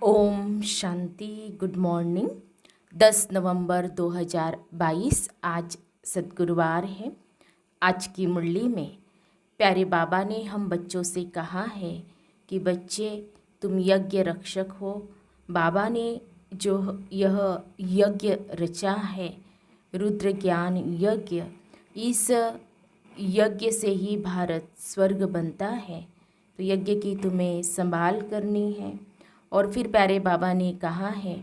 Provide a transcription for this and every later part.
Om Shanti. Good morning. 10 नवंबर 2022 आज सद्गुरुवार है। आज की मुरली में प्यारे बाबा ने हम बच्चों से कहा है कि बच्चे तुम यज्ञ रक्षक हो। बाबा ने जो यह यज्ञ रचा है, रुद्र ज्ञान यज्ञ, इस यज्ञ से ही भारत स्वर्ग बनता है। तो यज्ञ की तुम्हें संभाल करनी है। और फिर प्यारे बाबा ने कहा है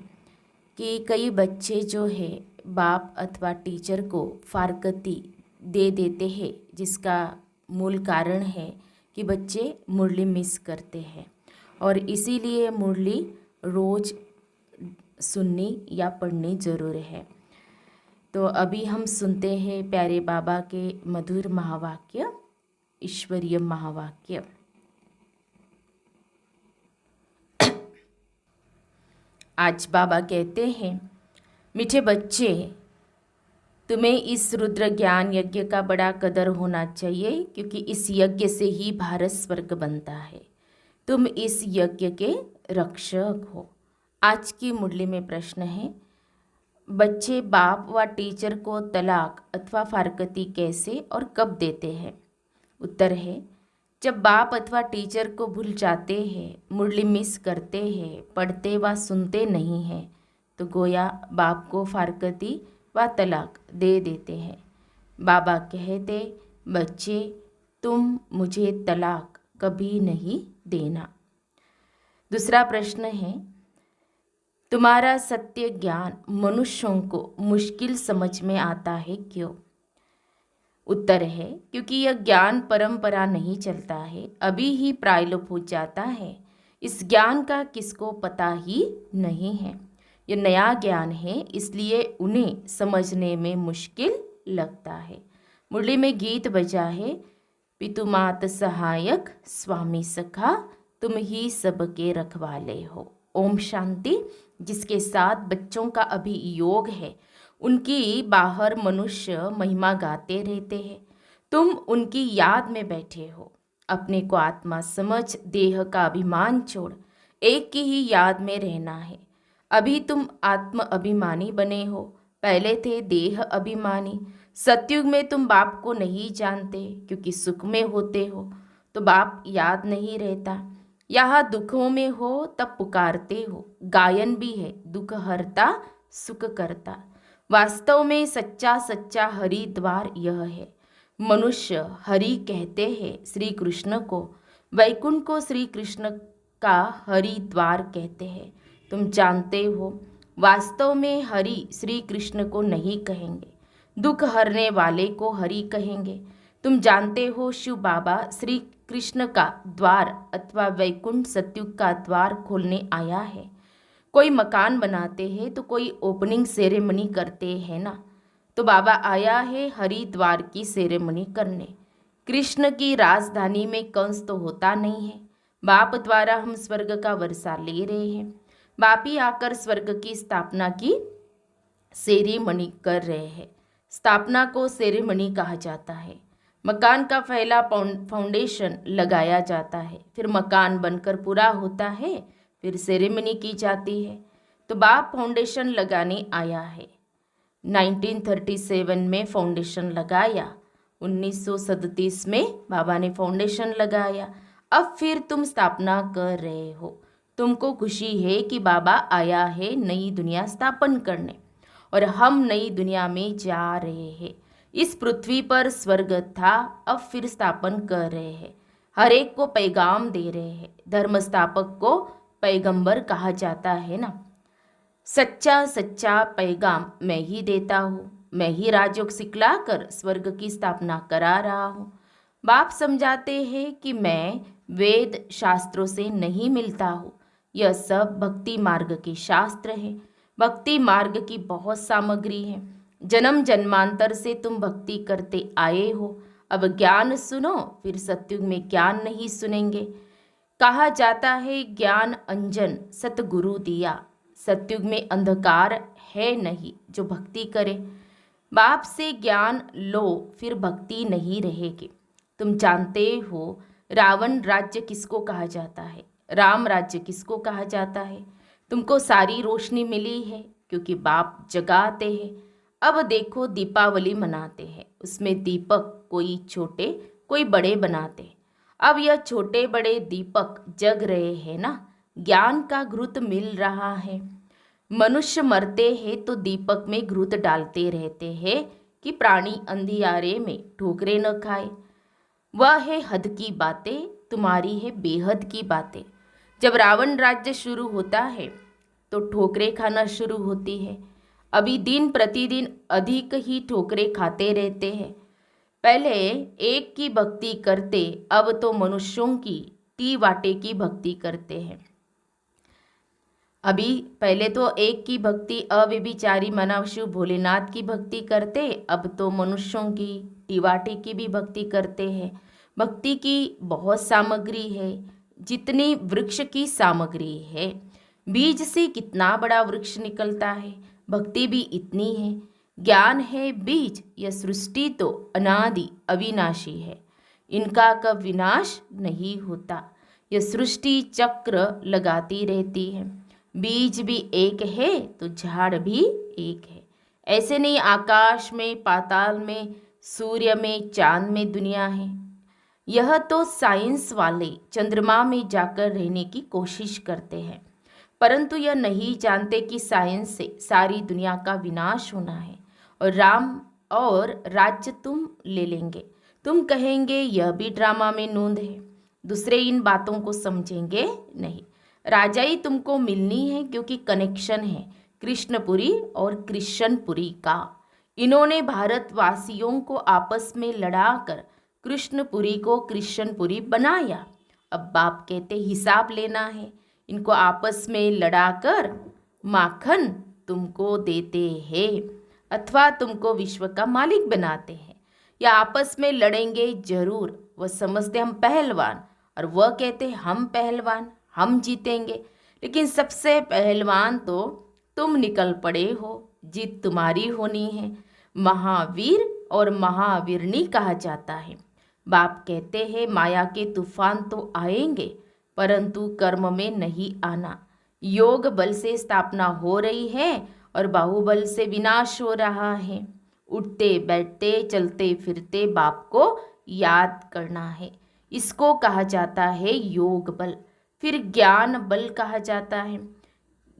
कि कई बच्चे जो है बाप अथवा टीचर को फारकती दे देते हैं, जिसका मूल कारण है कि बच्चे मुरली मिस करते हैं और इसीलिए मुरली रोज़ सुननी या पढ़नी ज़रूर है। तो अभी हम सुनते हैं प्यारे बाबा के मधुर महावाक्य, ईश्वरीय महावाक्य। आज बाबा कहते हैं, मीठे बच्चे, तुम्हें इस रुद्र ज्ञान यज्ञ का बड़ा कदर होना चाहिए, क्योंकि इस यज्ञ से ही भारत स्वर्ग बनता है। तुम इस यज्ञ के रक्षक हो। आज की मुरली में प्रश्न है, बच्चे बाप व टीचर को तलाक अथवा फारकती कैसे और कब देते हैं? उत्तर है, जब बाप अथवा टीचर को भूल जाते हैं, मुरली मिस करते हैं, पढ़ते व सुनते नहीं हैं, तो गोया बाप को फारकती व तलाक दे देते हैं। बाबा कहते, बच्चे तुम मुझे तलाक कभी नहीं देना। दूसरा प्रश्न है, तुम्हारा सत्य ज्ञान मनुष्यों को मुश्किल समझ में आता है, क्यों? उत्तर है, क्योंकि यह ज्ञान परंपरा नहीं चलता है, अभी ही प्रायलोप हो जाता है। इस ज्ञान का किसको पता ही नहीं है। यह नया ज्ञान है, इसलिए उन्हें समझने में मुश्किल लगता है। मुरली में गीत बजा है, पितु मात सहायक स्वामी सखा, तुम ही सबके रखवाले हो। ओम शांति। जिसके साथ बच्चों का अभी योग है, उनकी बाहर मनुष्य महिमा गाते रहते हैं। तुम उनकी याद में बैठे हो। अपने को आत्मा समझ, देह का अभिमान छोड़, एक की ही याद में रहना है। अभी तुम आत्म अभिमानी बने हो, पहले थे देह अभिमानी। सतयुग में तुम बाप को नहीं जानते, क्योंकि सुख में होते हो तो बाप याद नहीं रहता। यहाँ दुखों में हो तब पुकारते हो। गायन भी है, दुख हरता सुख करता। वास्तव में सच्चा सच्चा हरि द्वार यह है। मनुष्य हरि कहते हैं श्री कृष्ण को, वैकुंठ को श्री कृष्ण का हरि द्वार कहते हैं। तुम जानते हो, वास्तव में हरि श्री कृष्ण को नहीं कहेंगे, दुख हरने वाले को हरि कहेंगे। तुम जानते हो, शिव बाबा श्री कृष्ण का द्वार अथवा वैकुंठ सतयुग का द्वार खोलने आया है। कोई मकान बनाते हैं तो कोई ओपनिंग सेरेमनी करते हैं ना, तो बाबा आया है हरिद्वार की सेरेमनी करने। कृष्ण की राजधानी में कंस तो होता नहीं है। बाप द्वारा हम स्वर्ग का वर्षा ले रहे हैं। बाप ही आकर स्वर्ग की स्थापना की सेरेमनी कर रहे हैं। स्थापना को सेरेमनी कहा जाता है। मकान का पहला फाउंडेशन लगाया जाता है, फिर मकान बनकर पूरा होता है, फिर सेरेमनी की जाती है। तो बाप फाउंडेशन लगाने आया है। 1937 में फाउंडेशन लगाया, 1937 में बाबा ने फाउंडेशन लगाया। अब फिर तुम स्थापना कर रहे हो। तुमको खुशी है कि बाबा आया है नई दुनिया स्थापन करने, और हम नई दुनिया में जा रहे हैं। इस पृथ्वी पर स्वर्ग था, अब फिर स्थापन कर रहे हैं। हर एक को पैगाम दे रहे हैं। धर्म स्थापक को पैगंबर कहा जाता है ना। सच्चा सच्चा पैगाम मैं ही देता हूँ। मैं ही राजयोग सिखलाकर स्वर्ग की स्थापना करा रहा हूँ। बाप समझाते हैं कि मैं वेद शास्त्रों से नहीं मिलता हूँ। यह सब भक्ति मार्ग के शास्त्र है। भक्ति मार्ग की बहुत सामग्री है। जन्म जन्मांतर से तुम भक्ति करते आए हो। अब ज्ञान सुनो, फिर सतयुग में ज्ञान नहीं सुनेंगे। कहा जाता है ज्ञान अंजन सतगुरु दिया। सतयुग में अंधकार है नहीं जो भक्ति करे। बाप से ज्ञान लो, फिर भक्ति नहीं रहेगी। तुम जानते हो, रावण राज्य किसको कहा जाता है, राम राज्य किसको कहा जाता है? तुमको सारी रोशनी मिली है क्योंकि बाप जगाते हैं। अब देखो दीपावली मनाते हैं, उसमें दीपक कोई छोटे कोई बड़े बनाते हैं। अब यह छोटे बड़े दीपक जग रहे हैं ना, ज्ञान का घृत मिल रहा है। मनुष्य मरते हैं तो दीपक में घृत डालते रहते हैं कि प्राणी अंधियारे में ठोकरे न खाए। वह है हद की बातें, तुम्हारी है बेहद की बातें। जब रावण राज्य शुरू होता है तो ठोकरे खाना शुरू होती है। अभी दिन प्रतिदिन अधिक ही ठोकरे खाते रहते हैं। पहले एक की भक्ति करते, अब तो मनुष्यों की टी वाटे की भक्ति करते हैं। अभी पहले तो एक की भक्ति अव्यभिचारी मनावशु भोलेनाथ की भक्ति करते, अब तो मनुष्यों की टीवाटी की भी भक्ति करते हैं। भक्ति की बहुत सामग्री है, जितनी वृक्ष की सामग्री है। बीज से कितना बड़ा वृक्ष निकलता है, भक्ति भी इतनी है। ज्ञान है बीज, यह सृष्टि तो अनादि अविनाशी है, इनका कब विनाश नहीं होता। यह सृष्टि चक्र लगाती रहती है। बीज भी एक है तो झाड़ भी एक है। ऐसे नहीं आकाश में, पाताल में, सूर्य में, चांद में दुनिया है। यह तो साइंस वाले चंद्रमा में जाकर रहने की कोशिश करते हैं, परंतु यह नहीं जानते कि साइंस से सारी दुनिया का विनाश होना है और राम और राज्य तुम ले लेंगे। तुम कहेंगे यह भी ड्रामा में नूंद है, दूसरे इन बातों को समझेंगे नहीं। राजाई तुमको मिलनी है क्योंकि कनेक्शन है कृष्णपुरी और कृष्णपुरी का। इन्होंने भारतवासियों को आपस में लड़ाकर कृष्णपुरी को कृष्णपुरी बनाया। अब बाप कहते हिसाब लेना है, इनको आपस में लड़ाकर माखन तुमको देते हैं अथवा तुमको विश्व का मालिक बनाते हैं। या आपस में लड़ेंगे जरूर, वह समझते हम पहलवान और वह कहते हम पहलवान, हम जीतेंगे। लेकिन सबसे पहलवान तो तुम निकल पड़े हो, जीत तुम्हारी होनी है। महावीर और महावीरनी कहा जाता है। बाप कहते हैं माया के तूफान तो आएंगे परंतु कर्म में नहीं आना। योग बल से स्थापना हो रही है और बाहुबल से विनाश हो रहा है। उठते बैठते चलते फिरते बाप को याद करना है, इसको कहा जाता है योग बल। फिर ज्ञान बल कहा जाता है।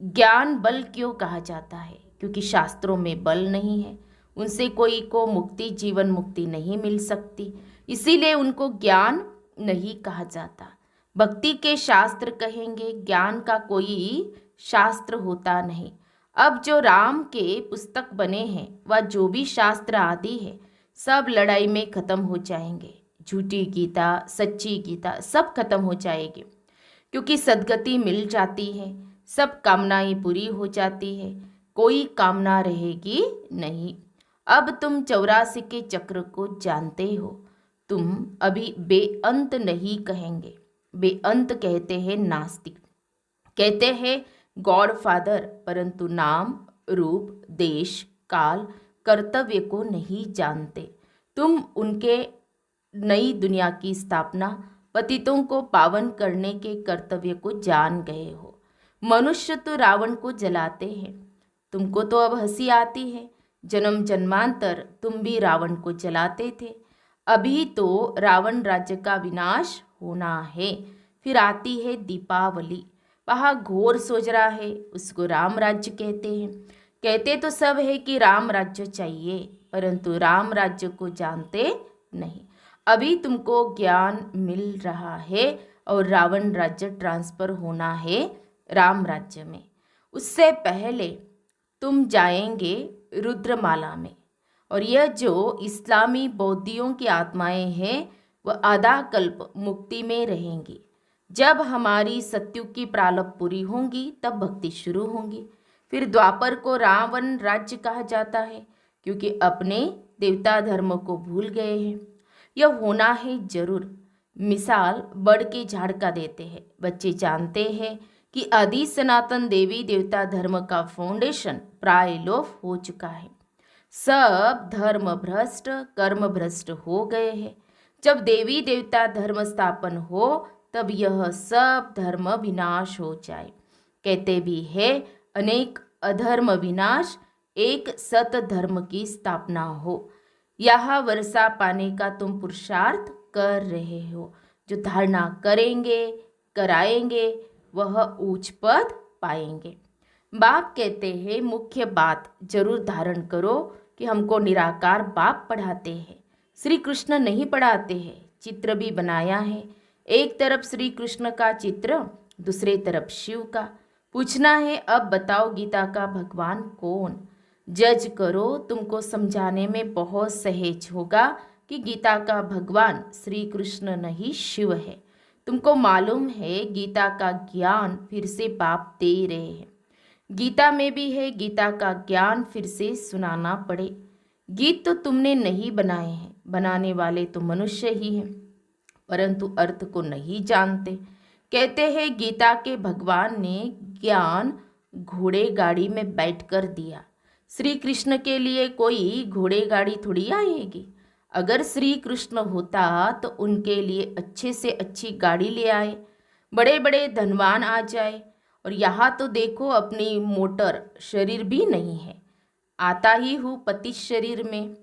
ज्ञान बल क्यों कहा जाता है? क्योंकि शास्त्रों में बल नहीं है, उनसे कोई को मुक्ति जीवन मुक्ति नहीं मिल सकती, इसीलिए उनको ज्ञान नहीं कहा जाता। भक्ति के शास्त्र कहेंगे, ज्ञान का कोई शास्त्र होता नहीं। अब जो राम के पुस्तक बने हैं वह जो भी शास्त्र आदि है सब लड़ाई में खत्म हो जाएंगे। झूठी गीता सच्ची गीता सब खत्म हो जाएगी, क्योंकि सद्गति मिल जाती है, सब कामनाएं पूरी हो जाती है, कोई कामना रहेगी नहीं। अब तुम 84 के चक्र को जानते हो। तुम अभी बेअंत नहीं कहेंगे, बेअंत कहते हैं नास्तिक, कहते हैं गॉड फादर, परंतु नाम रूप देश काल कर्तव्य को नहीं जानते। तुम उनके नई दुनिया की स्थापना पतितों को पावन करने के कर्तव्य को जान गए हो। मनुष्य तो रावण को जलाते हैं, तुमको तो अब हंसी आती है। जन्म जन्मांतर तुम भी रावण को जलाते थे। अभी तो रावण राज्य का विनाश होना है। फिर आती है दीपावली, वहाँ घोर सोजरा है, उसको राम राज्य कहते हैं। कहते तो सब है कि राम राज्य चाहिए, परंतु राम राज्य को जानते नहीं। अभी तुमको ज्ञान मिल रहा है और रावण राज्य ट्रांसफर होना है राम राज्य में। उससे पहले तुम जाएंगे रुद्रमाला में। और यह जो इस्लामी बौद्धियों की आत्माएं हैं वह आधा कल्प मुक्ति में रहेंगी। जब हमारी सत्युग की प्रारब्ध पूरी होंगी तब भक्ति शुरू होंगी। फिर द्वापर को रावण राज्य कहा जाता है, क्योंकि अपने देवता धर्म को भूल गए हैं। यह होना है जरूर। मिसाल बड़ के झाड़ का देते हैं। बच्चे जानते हैं कि आदि सनातन देवी देवता धर्म का फाउंडेशन प्राय लोप हो चुका है। सब धर्म भ्रष्ट कर्म भ्रष्ट हो गए हैं। जब देवी देवता धर्म स्थापन हो तब यह सब धर्म विनाश हो जाए। कहते भी है अनेक अधर्म विनाश, एक सत धर्म की स्थापना हो। यह वर्षा पाने का तुम पुरुषार्थ कर रहे हो। जो धारणा करेंगे, कराएंगे, वह उच्च पद पाएंगे। बाप कहते हैं मुख्य बात जरूर धारण करो कि हमको निराकार बाप पढ़ाते हैं, श्री कृष्ण नहीं पढ़ाते हैं। चित्र भी बनाया है, एक तरफ श्री कृष्ण का चित्र, दूसरे तरफ शिव का। पूछना है अब बताओ गीता का भगवान कौन? जज करो, तुमको समझाने में बहुत सहज होगा कि गीता का भगवान श्री कृष्ण नहीं शिव है। तुमको मालूम है गीता का ज्ञान फिर से बाप दे रहे हैं। गीता में भी है गीता का ज्ञान फिर से सुनाना पड़े। गीत तो तुमने नहीं बनाए हैं, बनाने वाले तो मनुष्य ही हैं, परंतु अर्थ को नहीं जानते। कहते हैं गीता के भगवान ने ज्ञान घोड़े गाड़ी में बैठकर दिया। श्री कृष्ण के लिए कोई घोड़े गाड़ी थोड़ी आएगी। अगर श्री कृष्ण होता तो उनके लिए अच्छे से अच्छी गाड़ी ले आए, बड़े बड़े धनवान आ जाए। और यहाँ तो देखो अपनी मोटर शरीर भी नहीं है, आता ही हूँ पति शरीर में।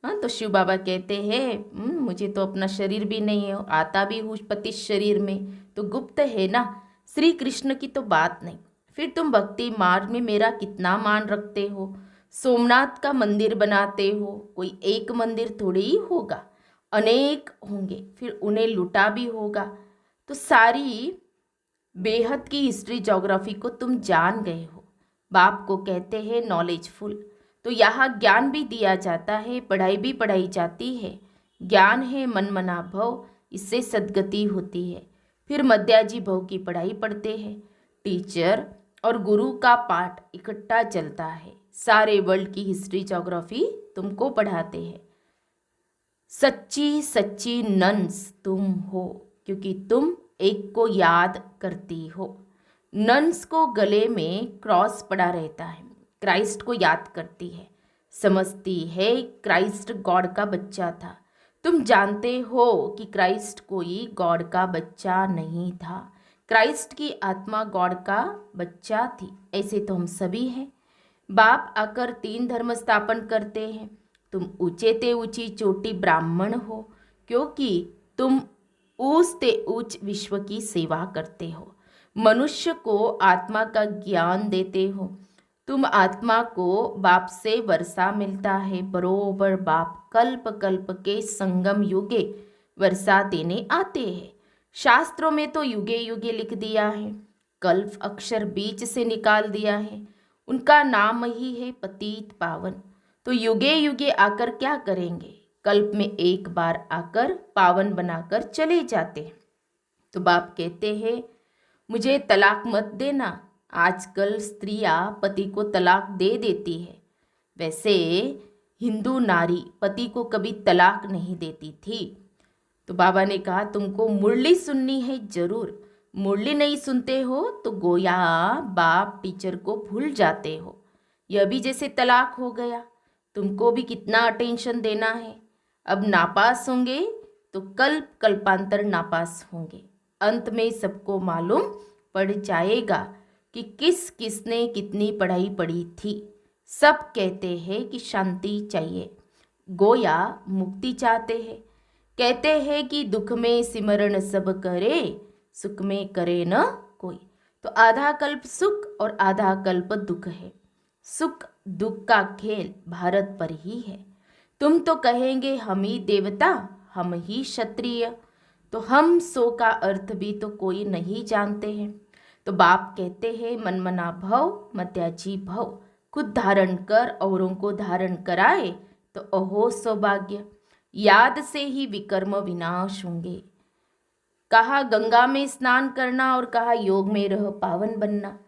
हाँ, तो शिव बाबा कहते हैं मुझे तो अपना शरीर भी नहीं है, आता भी हूँ पति शरीर में, तो गुप्त है ना। श्री कृष्ण की तो बात नहीं। फिर तुम भक्ति मार्ग में मेरा कितना मान रखते हो। सोमनाथ का मंदिर बनाते हो, कोई एक मंदिर थोड़ी ही होगा, अनेक होंगे, फिर उन्हें लूटा भी होगा। तो सारी बेहद की हिस्ट्री ज्योग्राफी को तुम जान गए हो। बाप को कहते हैं नॉलेजफुल। तो यहाँ ज्ञान भी दिया जाता है, पढ़ाई भी पढ़ाई जाती है। ज्ञान है मनमना भव, इससे सद्गति होती है। फिर मध्याजी भव की पढ़ाई पढ़ते हैं। टीचर और गुरु का पाठ इकट्ठा चलता है। सारे वर्ल्ड की हिस्ट्री ज्योग्राफी तुमको पढ़ाते हैं। सच्ची सच्ची नन्स तुम हो, क्योंकि तुम एक को याद करती हो। नन्स को गले में क्रॉस पड़ा रहता है, क्राइस्ट को याद करती है, समझती है क्राइस्ट गॉड का बच्चा था। तुम जानते हो कि क्राइस्ट कोई गॉड का बच्चा नहीं था, क्राइस्ट की आत्मा गॉड का बच्चा थी। ऐसे तो हम सभी हैं। बाप आकर 3 धर्म स्थापन करते हैं। तुम ऊंचे ते ऊंची चोटी ब्राह्मण हो, क्योंकि तुम ऊंच ते ऊंच विश्व की सेवा करते हो। मनुष्य को आत्मा का ज्ञान देते हो। तुम आत्मा को बाप से वर्षा मिलता है, बरोबर बाप कल्प कल्प के संगम युगे वर्षा देने आते हैं। शास्त्रों में तो युगे युगे लिख दिया है, कल्प अक्षर बीच से निकाल दिया है। उनका नाम ही है पतित पावन। तो युगे युगे आकर क्या करेंगे? कल्प में एक बार आकर पावन बनाकर चले जाते हैं। तो बाप कहते हैं मुझे तलाक मत देना। आजकल स्त्रियां पति को तलाक दे देती है, वैसे हिंदू नारी पति को कभी तलाक नहीं देती थी। तो बाबा ने कहा तुमको मुरली सुननी है जरूर। मुरली नहीं सुनते हो तो गोया बाप टीचर को भूल जाते हो। यह भी जैसे तलाक हो गया। तुमको भी कितना अटेंशन देना है। अब नापास होंगे तो कल्प कल्पांतर नापास होंगे। अंत में सबको मालूम पड़ जाएगा कि किस किसने कितनी पढ़ाई पढ़ी थी। सब कहते हैं कि शांति चाहिए, गोया मुक्ति चाहते हैं। कहते हैं कि दुख में सिमरण सब करे, सुख में करे न कोई। तो आधा कल्प सुख और आधा कल्प दुख है। सुख दुख का खेल भारत पर ही है। तुम तो कहेंगे हम ही देवता, हम ही क्षत्रिय, तो हम सो का अर्थ भी तो कोई नहीं जानते हैं। तो बाप कहते हैं मनमना भव मत्याजी भव, खुद धारण कर औरों को धारण कराए तो अहो सौभाग्य। याद से ही विकर्म विनाश होंगे। कहा गंगा में स्नान करना और कहा योग में रह पावन बनना।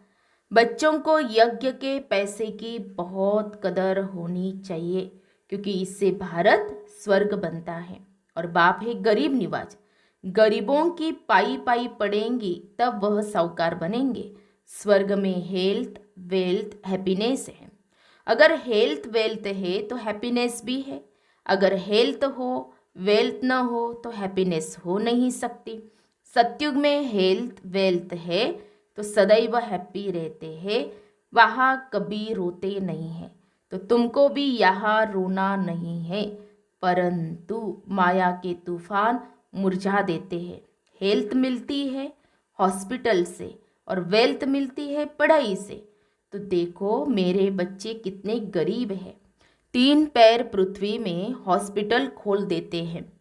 बच्चों को यज्ञ के पैसे की बहुत कदर होनी चाहिए, क्योंकि इससे भारत स्वर्ग बनता है। और बाप है गरीब निवाज। गरीबों की पाई पाई पड़ेंगी तब वह साहूकार बनेंगे। स्वर्ग में हेल्थ वेल्थ हैप्पीनेस है। अगर हेल्थ वेल्थ है तो हैप्पीनेस भी है। अगर हेल्थ हो वेल्थ न हो तो हैप्पीनेस हो नहीं सकती। सतयुग में हेल्थ वेल्थ है तो सदैव हैप्पी रहते हैं, वहाँ कभी रोते नहीं हैं। तो तुमको भी यहाँ रोना नहीं है, परंतु माया के तूफान मुरझा देते हैं। हेल्थ मिलती है हॉस्पिटल से और वेल्थ मिलती है पढ़ाई से। तो देखो मेरे बच्चे कितने गरीब हैं। 3 पैर पृथ्वी में हॉस्पिटल खोल देते हैं,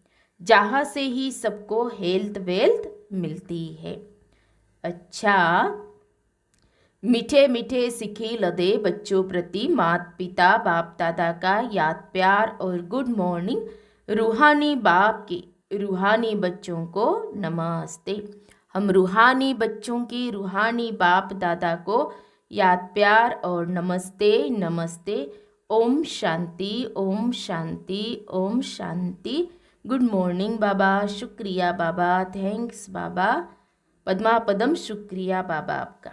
जहाँ से ही सबको हेल्थ वेल्थ मिलती है। अच्छा, मीठे मीठे सिखे लदे बच्चों प्रति माता पिता बाप दादा का याद प्यार और गुड मॉर्निंग। रूहानी बाप के रूहानी बच्चों को नमस्ते। हम रूहानी बच्चों की रूहानी बाप दादा को याद प्यार और नमस्ते नमस्ते। ओम शांति ओम शांति ओम शांति। गुड मॉर्निंग बाबा, शुक्रिया बाबा, थैंक्स बाबा, पद्मा पदम शुक्रिया बाबा आपका।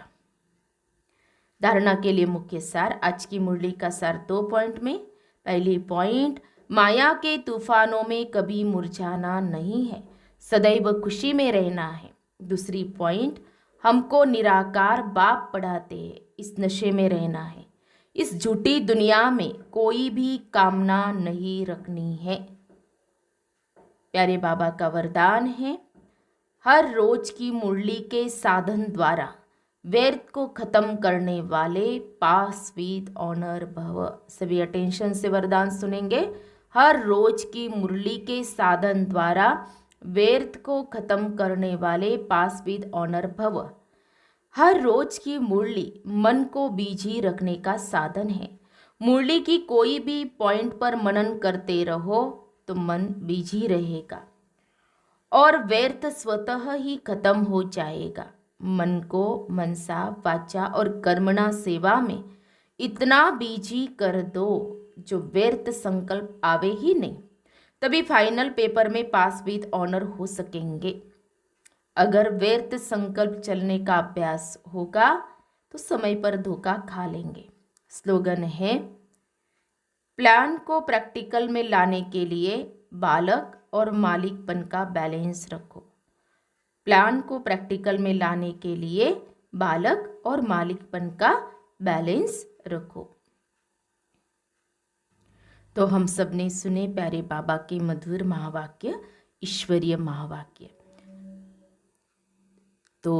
धारणा के लिए मुख्य सार, आज की मुरली का सार 2 पॉइंट में। पहली पॉइंट, माया के तूफानों में कभी मुरझाना नहीं है, सदैव खुशी में रहना है। दूसरी पॉइंट, हमको निराकार बाप पढ़ाते हैं, इस नशे में रहना है। इस झूठी दुनिया में कोई भी कामना नहीं रखनी है। प्यारे बाबा का वरदान है, हर रोज की मुरली के साधन द्वारा व्यर्थ को खत्म करने वाले पास विद ऑनर भव। सभी अटेंशन से वरदान सुनेंगे। हर रोज की मुरली के साधन द्वारा व्यर्थ को खत्म करने वाले पास विद ऑनर भव। हर रोज की मुरली मन को बिजी रखने का साधन है। मुरली की कोई भी पॉइंट पर मनन करते रहो तो मन बिजी रहेगा और व्यर्थ स्वतः ही खत्म हो जाएगा। मन को मनसा वाचा और कर्मणा सेवा में इतना बिजी कर दो जो व्यर्थ संकल्प आवे ही नहीं, तभी फाइनल पेपर में पास विद ऑनर हो सकेंगे। अगर व्यर्थ संकल्प चलने का अभ्यास होगा तो समय पर धोखा खा लेंगे। स्लोगन है, प्लान को प्रैक्टिकल में लाने के लिए बालक और मालिकपन का बैलेंस रखो। प्लान को प्रैक्टिकल में लाने के लिए बालक और मालिकपन का बैलेंस रखो। तो हम सब ने सुने प्यारे बाबा के मधुर महावाक्य, ईश्वरीय महावाक्य। तो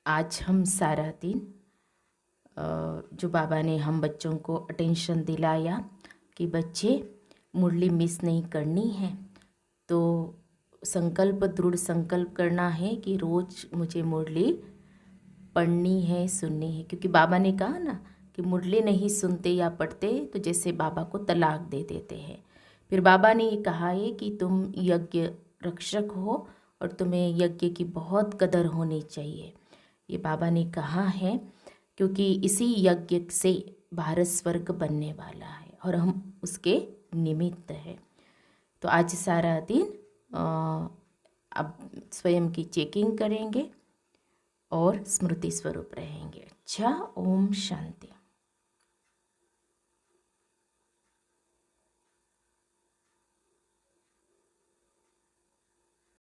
आज हम सारा दिन जो बाबा ने हम बच्चों को अटेंशन दिलाया कि बच्चे मुरली मिस नहीं करनी है, तो संकल्प, दृढ़ संकल्प करना है कि रोज़ मुझे मुरली पढ़नी है, सुननी है। क्योंकि बाबा ने कहा ना कि मुरली नहीं सुनते या पढ़ते तो जैसे बाबा को तलाक दे देते हैं। फिर बाबा ने ये कहा है कि तुम यज्ञ रक्षक हो और तुम्हें यज्ञ की बहुत कदर होनी चाहिए। ये बाबा ने कहा है क्योंकि इसी यज्ञ से भारत स्वर्ग बनने वाला है और हम उसके निमित्त हैं। तो आज सारा दिन अब स्वयं की चेकिंग करेंगे और स्मृति स्वरूप रहेंगे। अच्छा, ओम शांति।